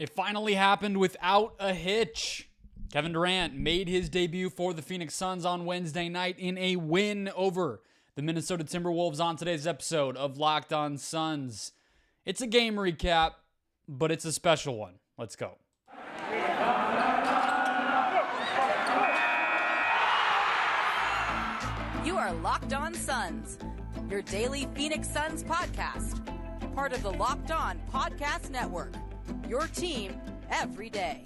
It finally happened without a hitch. Kevin Durant made his debut for the Phoenix Suns on Wednesday night in a win over the Minnesota Timberwolves on today's episode of Locked On Suns. It's a game recap, but it's a special one. Let's go. You are Locked On Suns, your daily Phoenix Suns podcast, part of the Locked On Podcast Network, your team every day.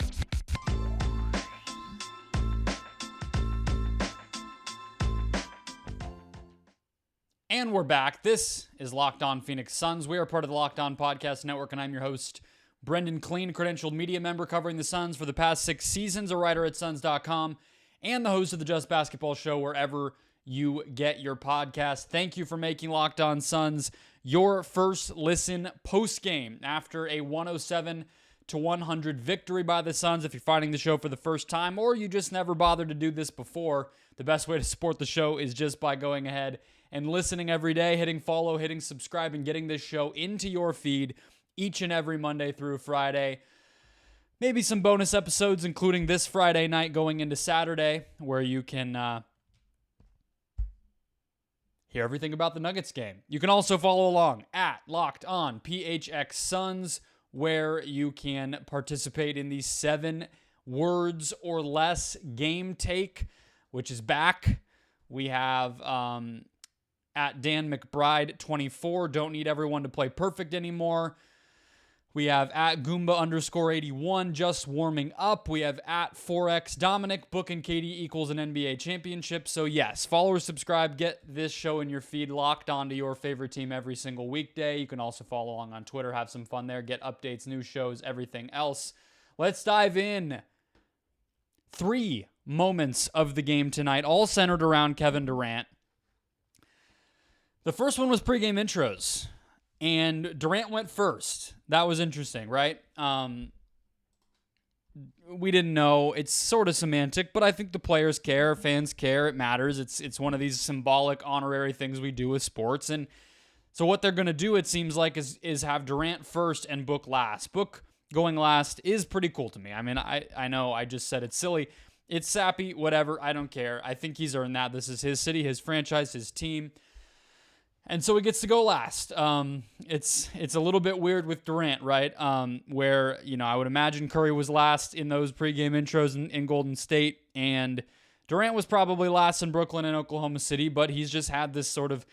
And we're back. This is Locked On Phoenix Suns. We are part of the Locked On Podcast Network, and I'm your host, Brendon Kleen, credentialed media member covering the Suns for the past 6 seasons, a writer at Suns.com, and the host of the Just Basketball Show wherever you get your podcast. Thank you for making Locked On Suns your first listen post-game after a 107-100 victory by the Suns. If you're finding the show for the first time or you just never bothered to do this before, the best way to support the show is just by going ahead and listening every day, hitting follow, hitting subscribe, and getting this show into your feed each and every Monday through Friday. Maybe some bonus episodes, including this Friday night going into Saturday, where you can hear everything about the Nuggets game. You can also follow along at Locked On PHX Suns, where you can participate in the 7 words or less game take, which is back. We have at Dan McBride 24, don't need everyone to play perfect anymore. We have at Goomba_81, just warming up. We have at 4X Dominic, Book and KD equals an NBA championship. So yes, follow or subscribe, get this show in your feed, locked onto your favorite team every single weekday. You can also follow along on Twitter, have some fun there, get updates, news shows, everything else. Let's dive in. 3 moments of the game tonight, all centered around Kevin Durant. The first one was pregame intros, and Durant went first. That was interesting, right? We didn't know. It's sort of semantic, but I think the players care, fans care, it matters. It's one of these symbolic, honorary things we do with sports, and so what they're going to do, it seems like, is have Durant first and Book last. Book going last is pretty cool to me. I mean, I know I just said it's silly. It's sappy, whatever. I don't care. I think he's earned that. This is his city, his franchise, his team. And so he gets to go last. It's a little bit weird with Durant, right? Where, I would imagine Curry was last in those pregame intros in Golden State, and Durant was probably last in Brooklyn and Oklahoma City, but he's just had this sort of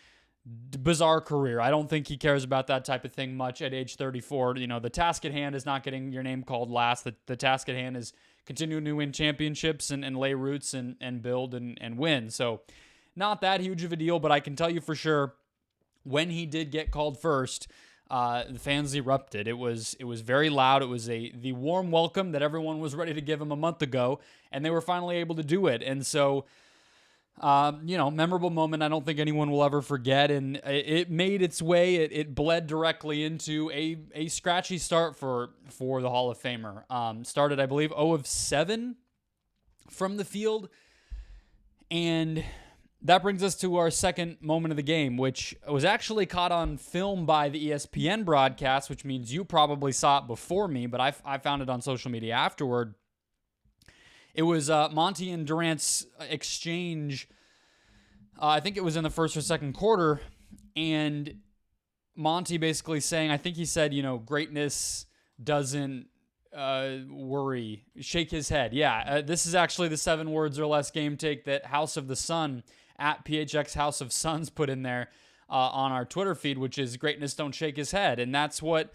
bizarre career. I don't think he cares about that type of thing much at age 34. The task at hand is not getting your name called last. The task at hand is continuing to win championships and lay roots and build and win. So not that huge of a deal, but I can tell you for sure, when he did get called first, the fans erupted. It was very loud. It was the warm welcome that everyone was ready to give him a month ago, and they were finally able to do it. And so, memorable moment I don't think anyone will ever forget, and it made its way. It bled directly into a scratchy start for the Hall of Famer. Started, I believe, 0 of 7 from the field, and that brings us to our second moment of the game, which was actually caught on film by the ESPN broadcast, which means you probably saw it before me, but I found it on social media afterward. It was Monty and Durant's exchange. I think it was in the first or second quarter, and Monty basically saying, I think he said, greatness doesn't worry, shake his head. Yeah, this is actually the 7 words or less game take that House of the Sun at PHX House of Suns put in there on our Twitter feed, which is greatness don't shake his head. And that's what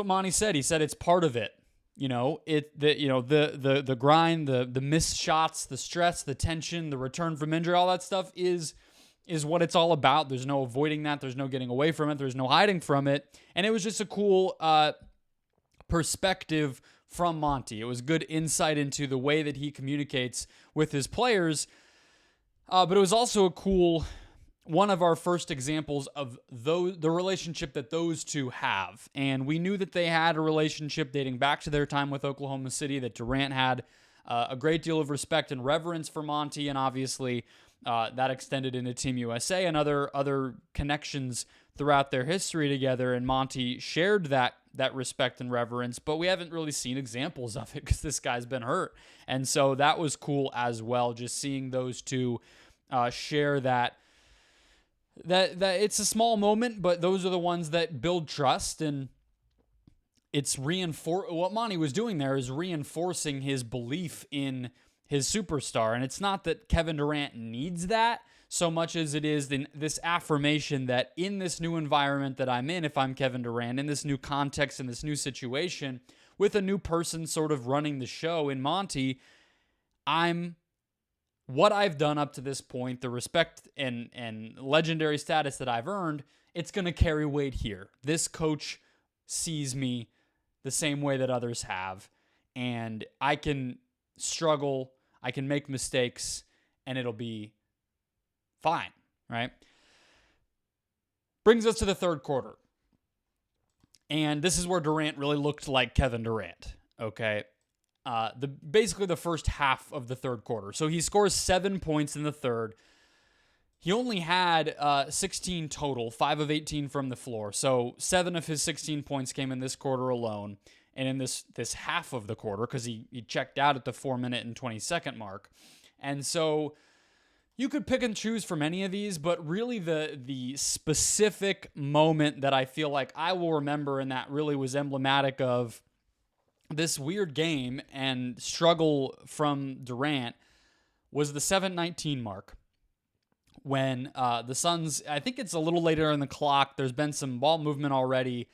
Monty said. He said it's part of it. The grind, the missed shots, the stress, the tension, the return from injury, all that stuff is what it's all about. There's no avoiding that. There's no getting away from it. There's no hiding from it. And it was just a cool perspective from Monty. It was good insight into the way that he communicates with his players. But it was also a cool one of our first examples of the relationship that those two have. And we knew that they had a relationship dating back to their time with Oklahoma City, that Durant had a great deal of respect and reverence for Monty, and obviously that extended into Team USA and other connections throughout their history together, and Monty shared that respect and reverence, but we haven't really seen examples of it because this guy's been hurt. And so that was cool as well, just seeing those two share that it's a small moment, but those are the ones that build trust. And it's what Monty was doing there is reinforcing his belief in his superstar. And it's not that Kevin Durant needs that so much as it is this affirmation that in this new environment that I'm in, if I'm Kevin Durant, in this new context, in this new situation, with a new person sort of running the show in Monty, what I've done up to this point, the respect and legendary status that I've earned, it's going to carry weight here. This coach sees me the same way that others have, and I can struggle, I can make mistakes, and it'll be fine, right? Brings us to the third quarter. And this is where Durant really looked like Kevin Durant, okay? Basically the first half of the third quarter. So he scores 7 points in the third. He only had 16 total, 5 of 18 from the floor. So 7 of his 16 points came in this quarter alone. And in this half of the quarter, because he checked out at the 4-minute and 20-second mark. And so you could pick and choose from any of these, but really the specific moment that I feel like I will remember and that really was emblematic of this weird game and struggle from Durant was the 7:19 mark when the Suns, I think it's a little later in the clock, there's been some ball movement already.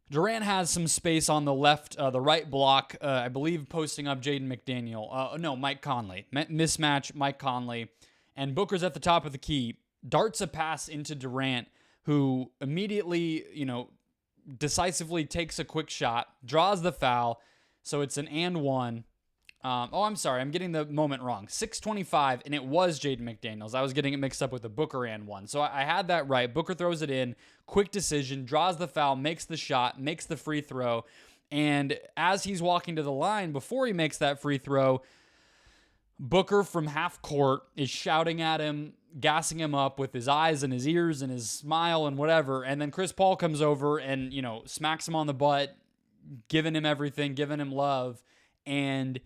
Durant has some space on the left, the right block, I believe posting up Jaden McDaniel. Mike Conley. Mismatch, Mike Conley. And Booker's at the top of the key, darts a pass into Durant, who immediately, decisively takes a quick shot, draws the foul, so it's an and one. I'm sorry, I'm getting the moment wrong. 6:25, and it was Jaden McDaniels. I was getting it mixed up with the Booker and one. So I had that right. Booker throws it in, quick decision, draws the foul, makes the shot, makes the free throw, and as he's walking to the line, before he makes that free throw, Booker from half court is shouting at him, gassing him up with his eyes and his ears and his smile and whatever. And then Chris Paul comes over and, smacks him on the butt, giving him everything, giving him love. And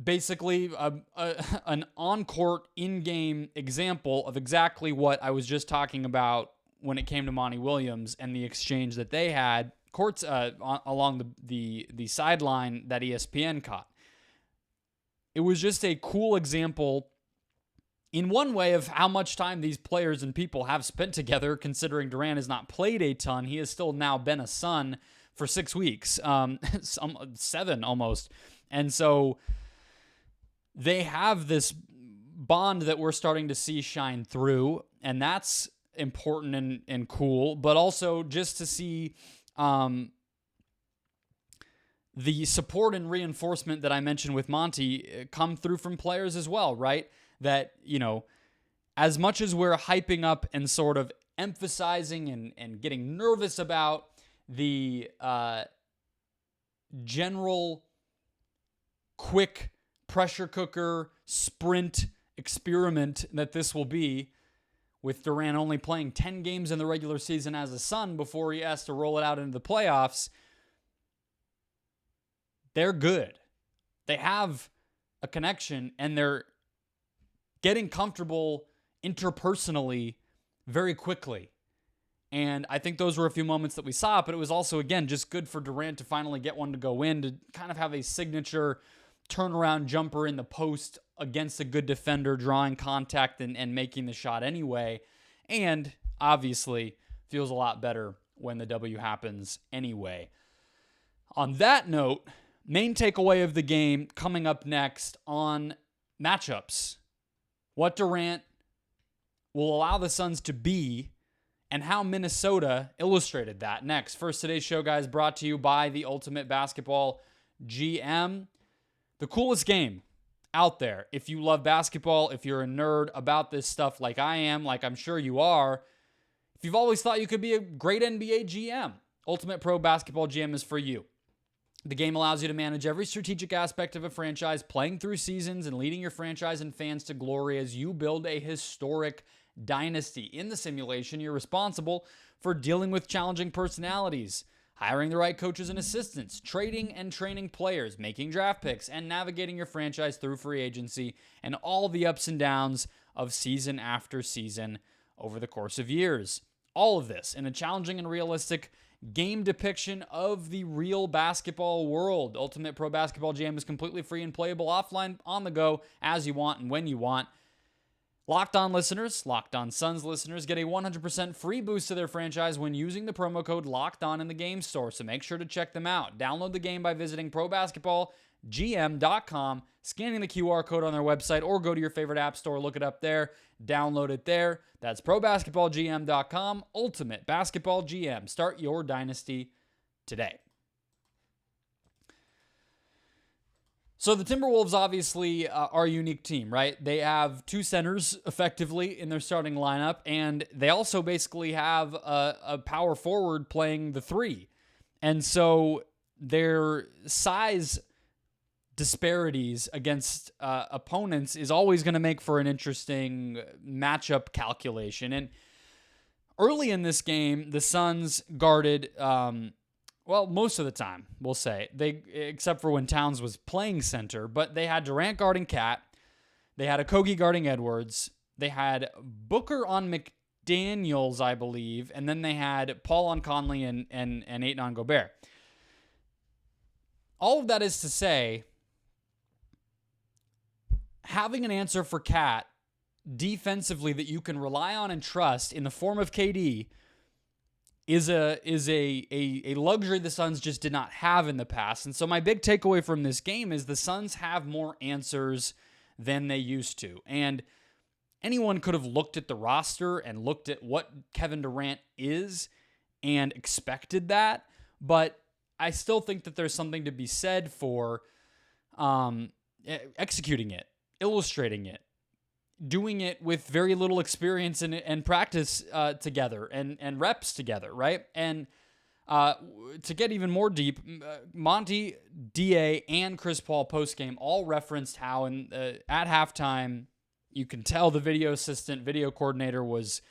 basically an on-court, in-game example of exactly what I was just talking about when it came to Monty Williams and the exchange that they had courts along the sideline that ESPN caught. It was just a cool example in one way of how much time these players and people have spent together, considering Durant has not played a ton. He has still now been a Sun for 6 weeks, 7 almost. And so they have this bond that we're starting to see shine through, and that's important and cool, but also just to see the support and reinforcement that I mentioned with Monty come through from players as well, right? That, as much as we're hyping up and sort of emphasizing and getting nervous about the general quick pressure cooker sprint experiment that this will be, with Durant only playing 10 games in the regular season as a Sun before he has to roll it out into the playoffs, they're good. They have a connection, and they're getting comfortable interpersonally very quickly. And I think those were a few moments that we saw, but it was also, again, just good for Durant to finally get one to go in, to kind of have a signature turnaround jumper in the post against a good defender, drawing contact and making the shot anyway. And obviously feels a lot better when the W happens anyway. On that note, main takeaway of the game coming up next on matchups. What Durant will allow the Suns to be and how Minnesota illustrated that next. First, today's show, guys, brought to you by the Ultimate Basketball GM. The coolest game out there. If you love basketball, if you're a nerd about this stuff like I am, like I'm sure you are, if you've always thought you could be a great NBA GM, Ultimate Pro Basketball GM is for you. The game allows you to manage every strategic aspect of a franchise, playing through seasons and leading your franchise and fans to glory as you build a historic dynasty. In the simulation, you're responsible for dealing with challenging personalities, hiring the right coaches and assistants, trading and training players, making draft picks, and navigating your franchise through free agency and all the ups and downs of season after season over the course of years. All of this in a challenging and realistic game depiction of the real basketball world. Ultimate Pro Basketball GM is completely free and playable offline, on the go, as you want and when you want. Locked On listeners, Locked On Suns listeners get a 100% free boost to their franchise when using the promo code Locked On in the game store, so make sure to check them out. Download the game by visiting ProBasketballGM.com, scanning the QR code on their website, or go to your favorite app store, look it up there, download it there. That's ProBasketballGM.com, Ultimate Basketball GM. Start your dynasty today. So the Timberwolves obviously are a unique team, right? They have two centers effectively in their starting lineup, and they also basically have a power forward playing the three. And so their size disparities against opponents is always going to make for an interesting matchup calculation. And early in this game, the Suns guarded... well, most of the time, we'll say, except for when Towns was playing center, but they had Durant guarding Cat, they had Okogie guarding Edwards, they had Booker on McDaniels, I believe, and then they had Paul on Conley and Ayton on Gobert. All of that is to say, having an answer for Cat defensively that you can rely on and trust in the form of KD is a luxury the Suns just did not have in the past. And so my big takeaway from this game is the Suns have more answers than they used to. And anyone could have looked at the roster and looked at what Kevin Durant is and expected that. But I still think that there's something to be said for executing it, illustrating it, doing it with very little experience and practice together and reps together, right? And to get even more deep, Monty, DA, and Chris Paul postgame all referenced how at halftime, you can tell the video assistant, video coordinator was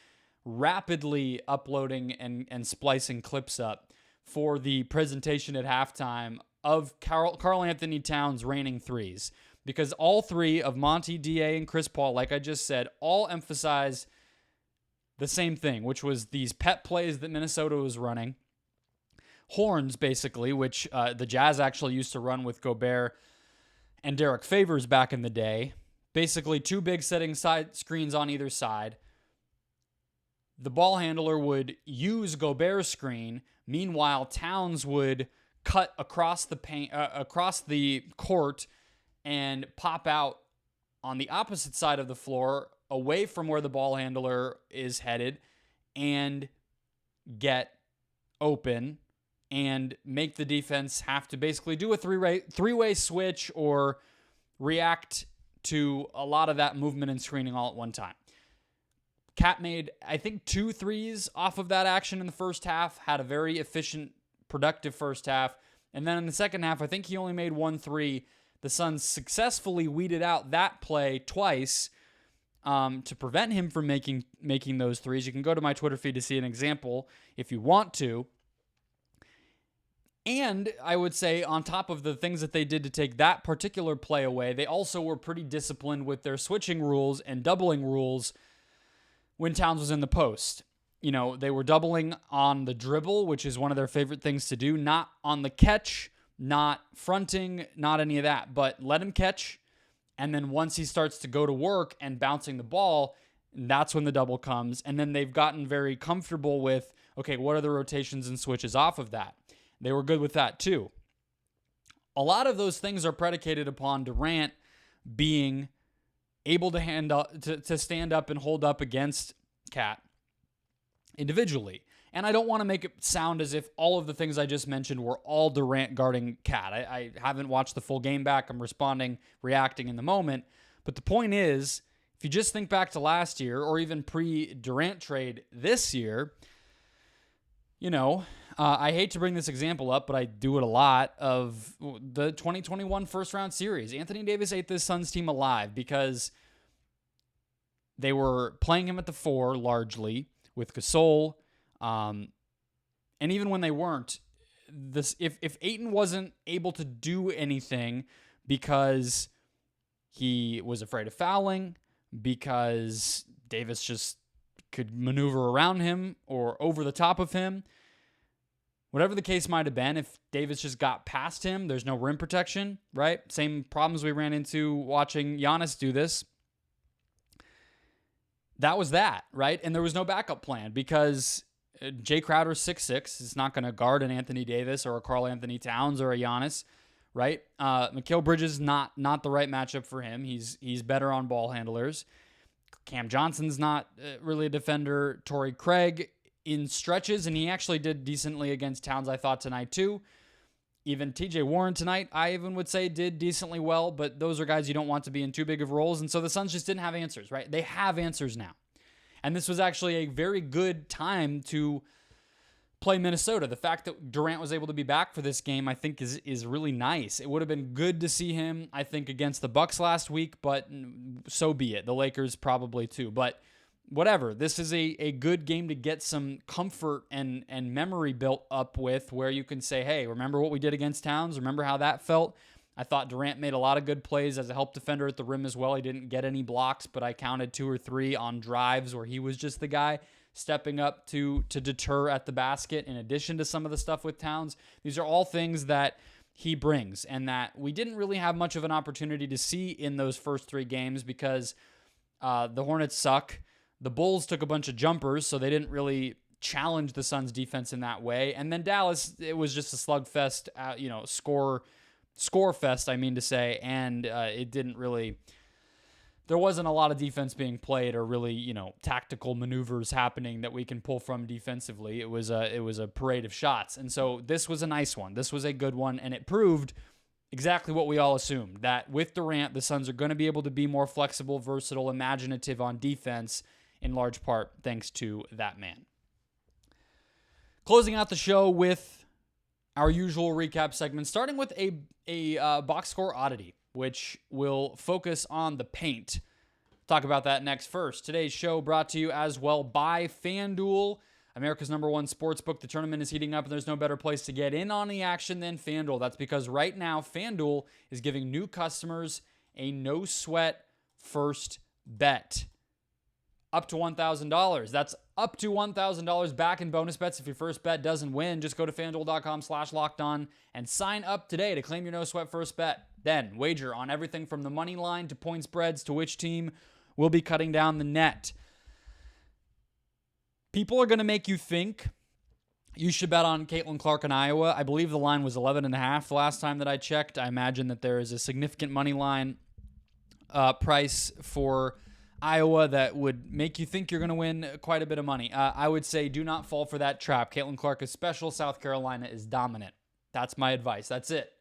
rapidly uploading and splicing clips up for the presentation at halftime of Karl-Anthony Towns raining threes. Because all three of Monty, DA, and Chris Paul, like I just said, all emphasized the same thing, which was these pet plays that Minnesota was running. Horns, basically, which the Jazz actually used to run with Gobert and Derek Favors back in the day. Basically, two big setting side screens on either side. The ball handler would use Gobert's screen. Meanwhile, Towns would cut across the court and pop out on the opposite side of the floor, away from where the ball handler is headed, and get open and make the defense have to basically do a three-way switch or react to a lot of that movement and screening all at one time. Cat made, I think, 2 threes off of that action in the first half, had a very efficient, productive first half, and then in the second half, I think he only made 1 3. The Suns successfully weeded out that play twice to prevent him from making those threes. You can go to my Twitter feed to see an example if you want to. And I would say on top of the things that they did to take that particular play away, they also were pretty disciplined with their switching rules and doubling rules when Towns was in the post. You know, they were doubling on the dribble, which is one of their favorite things to do, not on the catch, not fronting, not any of that, but let him catch. And then once he starts to go to work and bouncing the ball, that's when the double comes. And then they've gotten very comfortable with, okay, what are the rotations and switches off of that? They were good with that too. A lot of those things are predicated upon Durant being able to stand up and hold up against Cat individually. And I don't want to make it sound as if all of the things I just mentioned were all Durant guarding Cat. I haven't watched the full game back. I'm reacting in the moment. But the point is, if you just think back to last year or even pre-Durant trade this year, you know, I hate to bring this example up, but I do it a lot, of the 2021 first-round series. Anthony Davis ate this Suns team alive because they were playing him at the 4 largely with Gasol. And even when they weren't, if Ayton wasn't able to do anything because he was afraid of fouling, because Davis just could maneuver around him or over the top of him, whatever the case might have been, if Davis just got past him, there's no rim protection, right? Same problems we ran into watching Giannis do this. That was that, right? And there was no backup plan because Jay Crowder's 6'6". He's not going to guard an Anthony Davis or a Karl-Anthony Towns or a Giannis, right? Mikal Bridges, not the right matchup for him. He's better on ball handlers. Cam Johnson's not really a defender. Torrey Craig in stretches, and he actually did decently against Towns, I thought, tonight too. Even TJ Warren tonight, I even would say, did decently well, but those are guys you don't want to be in too big of roles, and so the Suns just didn't have answers, right? They have answers now. And this was actually a very good time to play Minnesota. The fact that Durant was able to be back for this game, I think, is really nice. It would have been good to see him, I think, against the Bucks last week, but so be it. The Lakers probably too. But whatever. This is a good game to get some comfort and memory built up with, where you can say, hey, remember what we did against Towns? Remember how that felt? I thought Durant made a lot of good plays as a help defender at the rim as well. He didn't get any blocks, but I counted 2 or 3 on drives where he was just the guy stepping up to deter at the basket, in addition to some of the stuff with Towns. These are all things that he brings and that we didn't really have much of an opportunity to see in those first 3 games because the Hornets suck. The Bulls took a bunch of jumpers, so they didn't really challenge the Suns' defense in that way. And then Dallas, it was just a slugfest, score fest, I mean to say, and it didn't really... There wasn't a lot of defense being played or really, tactical maneuvers happening that we can pull from defensively. It was a parade of shots. And so this was a nice one. This was a good one, and it proved exactly what we all assumed, that with Durant, the Suns are going to be able to be more flexible, versatile, imaginative on defense, in large part thanks to that man. Closing out the show with our usual recap segment, starting with a box score oddity, which will focus on the paint. Talk about that next. First, today's show brought to you as well by FanDuel, America's #1 sportsbook. The tournament is heating up, and there's no better place to get in on the action than FanDuel. That's because right now, FanDuel is giving new customers a no-sweat first bet. Up to $1,000. That's up to $1,000 back in bonus bets if your first bet doesn't win. Just go to FanDuel.com/lockedon and sign up today to claim your no-sweat first bet. Then wager on everything from the money line to point spreads to which team will be cutting down the net. People are going to make you think you should bet on Caitlin Clark in Iowa. I believe the line was 11.5 the last time that I checked. I imagine that there is a significant money line price for Iowa that would make you think you're going to win quite a bit of money. I would say do not fall for that trap. Caitlin Clark is special. South Carolina is dominant. That's my advice. That's it.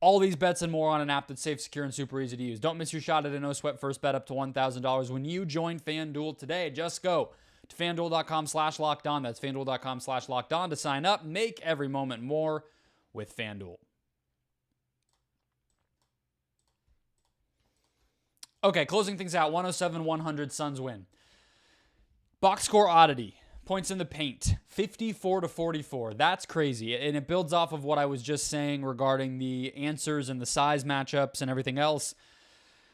All these bets and more on an app that's safe, secure, and super easy to use. Don't miss your shot at a no-sweat first bet up to $1,000 when you join FanDuel today. Just go to FanDuel.com/lockedon. That's FanDuel.com/lockedon to sign up. Make every moment more with FanDuel. Okay, closing things out. 107-100 Suns win. Box score oddity. Points in the paint. 54-44. That's crazy. And it builds off of what I was just saying regarding the answers and the size matchups and everything else.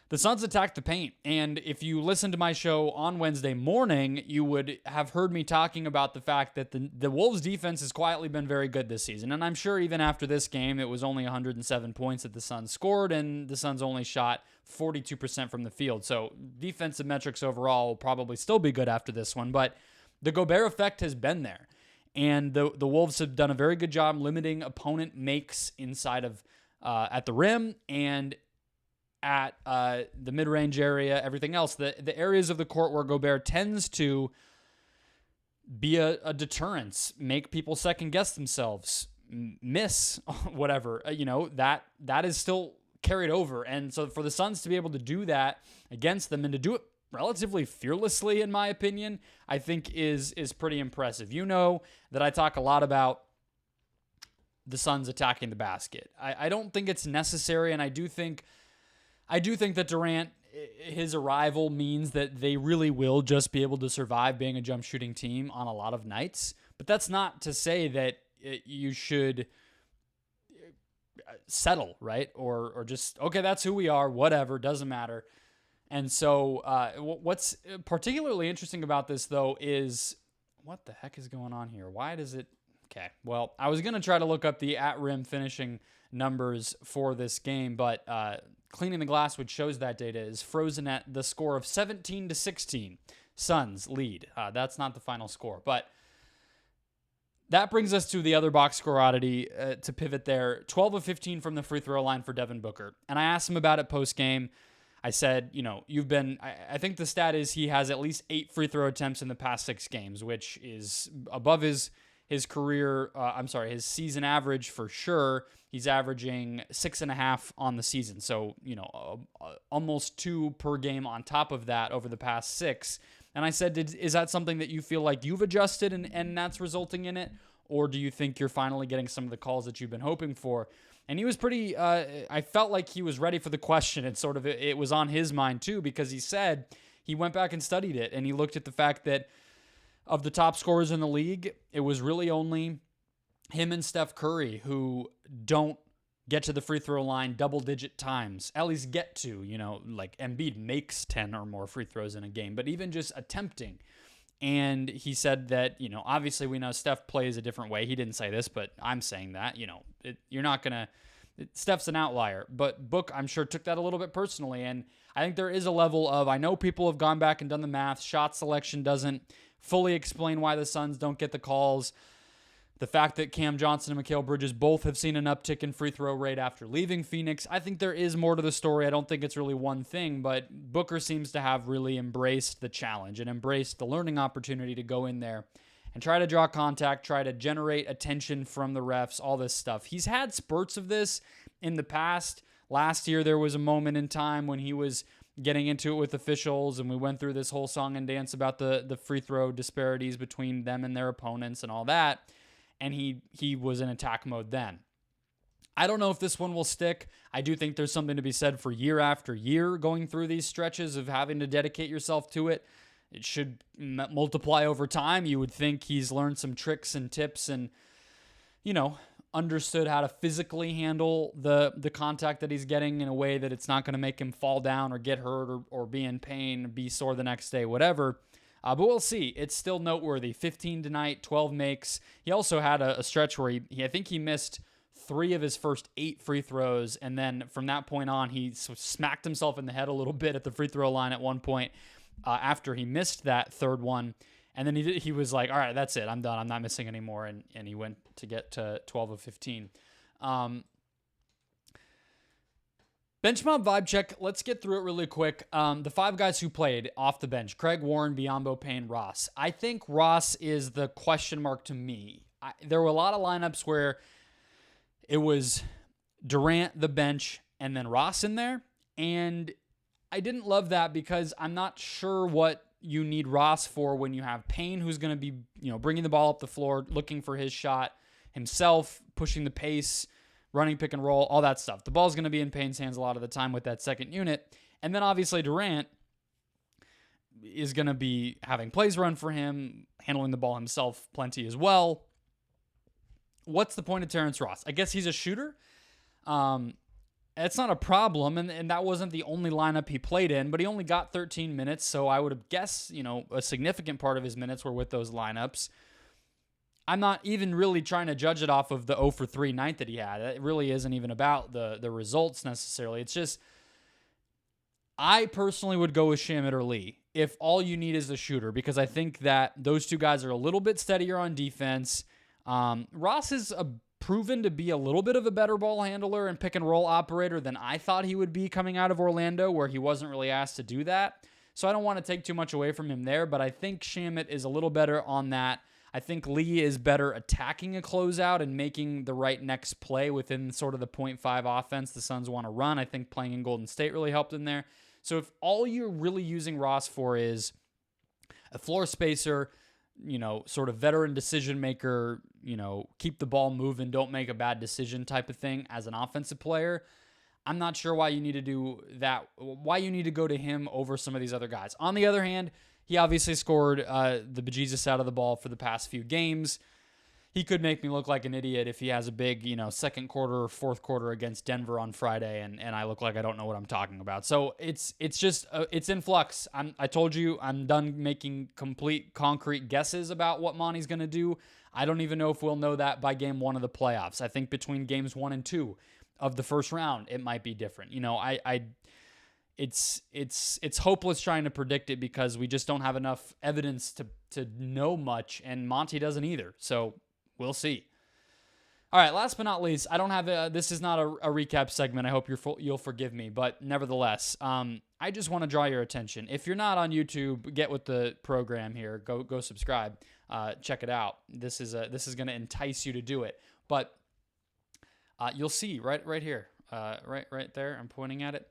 The Suns attacked the paint. And if you listened to my show on Wednesday morning, you would have heard me talking about the fact that the Wolves defense has quietly been very good this season. And I'm sure even after this game, it was only 107 points that the Suns scored, and the Suns only shot 42% from the field. So defensive metrics overall will probably still be good after this one. But the Gobert effect has been there. And the Wolves have done a very good job limiting opponent makes inside of at the rim and at the mid-range area, everything else. The areas of the court where Gobert tends to be a deterrence, make people second-guess themselves, miss, whatever, that is still carried over. And so for the Suns to be able to do that against them and to do it relatively fearlessly, in my opinion, I think is pretty impressive. You know that I talk a lot about the Suns attacking the basket. I don't think it's necessary, and I do think that Durant his arrival means that they really will just be able to survive being a jump shooting team on a lot of nights. But that's not to say that you should settle, right? Or just, okay, that's who we are, whatever, doesn't matter. And so what's particularly interesting about this, though, is what the heck is going on here? Why does it... Okay, well, I was going to try to look up the at-rim finishing numbers for this game, but Cleaning the Glass, which shows that data, is frozen at the score of 17-16. Suns lead. That's not the final score, but that brings us to the other box score oddity to pivot there. 12 of 15 from the free throw line for Devin Booker. And I asked him about it post-game. I said, you've been... I think the stat is he has at least 8 free throw attempts in the past 6 games, which is above his career... his season average for sure. He's averaging 6.5 on the season. So, almost 2 per game on top of that over the past 6. And I said, is that something that you feel like you've adjusted and that's resulting in it? Or do you think you're finally getting some of the calls that you've been hoping for? And he was pretty, I felt like he was ready for the question. And sort of it was on his mind too, because he said he went back and studied it. And he looked at the fact that of the top scorers in the league, it was really only him and Steph Curry who don't get to the free throw line double-digit times, at least get to, like Embiid makes 10 or more free throws in a game, but even just attempting. And he said that, obviously we know Steph plays a different way. He didn't say this, but I'm saying that, you're not going to, Steph's an outlier. But Book, I'm sure, took that a little bit personally. And I think there is a level of, I know people have gone back and done the math. Shot selection doesn't fully explain why the Suns don't get the calls. The fact that Cam Johnson and Mikal Bridges both have seen an uptick in free throw rate after leaving Phoenix, I think there is more to the story. I don't think it's really one thing, but Booker seems to have really embraced the challenge and embraced the learning opportunity to go in there and try to draw contact, try to generate attention from the refs, all this stuff. He's had spurts of this in the past. Last year, there was a moment in time when he was getting into it with officials, and we went through this whole song and dance about the free throw disparities between them and their opponents and all that. And he was in attack mode then. I don't know if this one will stick. I do think there's something to be said for year after year going through these stretches of having to dedicate yourself to it. It should multiply over time. You would think he's learned some tricks and tips and, understood how to physically handle the contact that he's getting in a way that it's not going to make him fall down or get hurt or be in pain, be sore the next day, whatever. But we'll see. It's still noteworthy. 15 tonight, 12 makes. He also had a stretch where I think he missed 3 of his first 8 free throws, and then from that point on, he smacked himself in the head a little bit at the free throw line at one point after he missed that third one. And then he was like, all right, that's it. I'm done. I'm not missing anymore. And he went to get to 12 of 15. Bench mob vibe check. Let's get through it really quick. The 5 guys who played off the bench: Craig, Warren, Biyombo, Payne, Ross. I think Ross is the question mark to me. There were a lot of lineups where it was Durant, the bench, and then Ross in there. And I didn't love that because I'm not sure what you need Ross for when you have Payne, who's going to be, bringing the ball up the floor, looking for his shot himself, pushing the pace, running pick and roll, all that stuff. The ball's going to be in Payne's hands a lot of the time with that second unit. And then obviously Durant is going to be having plays run for him, handling the ball himself plenty as well. What's the point of Terrence Ross? I guess he's a shooter. It's not a problem, and that wasn't the only lineup he played in, but he only got 13 minutes, so I would have guessed, a significant part of his minutes were with those lineups. I'm not even really trying to judge it off of the 0 for 3 night that he had. It really isn't even about the results necessarily. It's just, I personally would go with Shamet or Lee if all you need is a shooter, because I think that those 2 guys are a little bit steadier on defense. Ross is proven to be a little bit of a better ball handler and pick and roll operator than I thought he would be coming out of Orlando, where he wasn't really asked to do that. So I don't want to take too much away from him there, but I think Shamet is a little better on that. I think Lee is better attacking a closeout and making the right next play within sort of the 0.5 offense the Suns want to run. I think playing in Golden State really helped in there. So if all you're really using Ross for is a floor spacer, sort of veteran decision maker, keep the ball moving, don't make a bad decision type of thing as an offensive player, I'm not sure why you need to do that, why you need to go to him over some of these other guys. On the other hand, he obviously scored the bejesus out of the ball for the past few games. He could make me look like an idiot if he has a big, second quarter or fourth quarter against Denver on Friday, and I look like I don't know what I'm talking about. So it's just it's in flux. I told you I'm done making complete concrete guesses about what Monty's going to do. I don't even know if we'll know that by game 1 of the playoffs. I think between games 1 and 2 of the first round, it might be different. It's hopeless trying to predict it because we just don't have enough evidence to know much, and Monty doesn't either. So we'll see. All right, last but not least, I don't have this is not a recap segment. I hope you'll forgive me, but nevertheless, I just want to draw your attention. If you're not on YouTube, get with the program here. Go subscribe. Check it out. This is going to entice you to do it. But you'll see right here, right there. I'm pointing at it.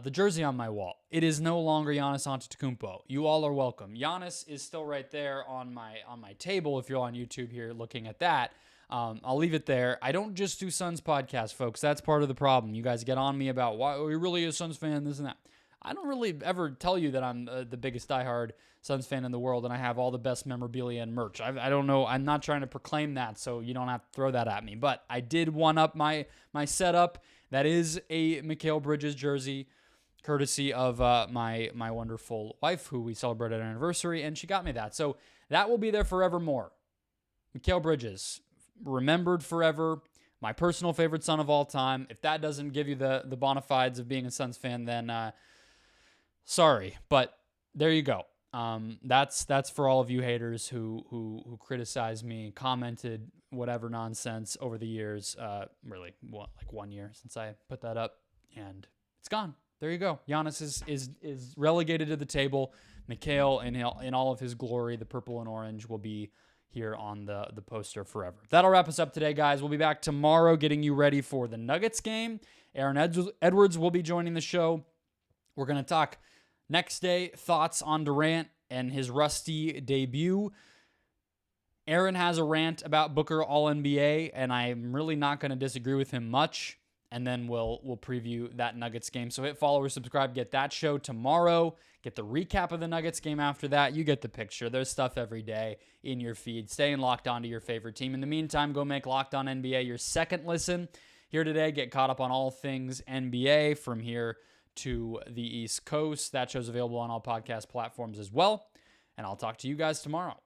The jersey on my wall. It is no longer Giannis Antetokounmpo. You all are welcome. Giannis is still right there on my table. If you're on YouTube here looking at that, I'll leave it there. I don't just do Suns podcast, folks. That's part of the problem. You guys get on me about why are you really a Suns fan, this and that. I don't really ever tell you that I'm the biggest diehard Suns fan in the world and I have all the best memorabilia and merch. I don't know. I'm not trying to proclaim that, so you don't have to throw that at me. But I did one-up my setup. That is a Mikal Bridges jersey, courtesy of my wonderful wife, who we celebrated our anniversary, and she got me that. So that will be there forevermore. Mikal Bridges, remembered forever. My personal favorite Sun of all time. If that doesn't give you the bona fides of being a Suns fan, then sorry. But there you go. That's for all of you haters who criticized me, commented whatever nonsense over the years. Really, like 1 year since I put that up, and it's gone. There you go. Giannis is relegated to the table. Mikal in all of his glory, the purple and orange, will be here on the poster forever. That'll wrap us up today, guys. We'll be back tomorrow getting you ready for the Nuggets game. Aaron Edwards will be joining the show. We're going to talk next day, thoughts on Durant and his rusty debut. Aaron has a rant about Booker All-NBA, and I'm really not going to disagree with him much. And then we'll preview that Nuggets game. So hit follow or subscribe. Get that show tomorrow. Get the recap of the Nuggets game after that. You get the picture. There's stuff every day in your feed. Staying locked on to your favorite team. In the meantime, go make Locked On NBA your second listen. Here today, get caught up on all things NBA from here to the East Coast. That show's available on all podcast platforms as well. And I'll talk to you guys tomorrow.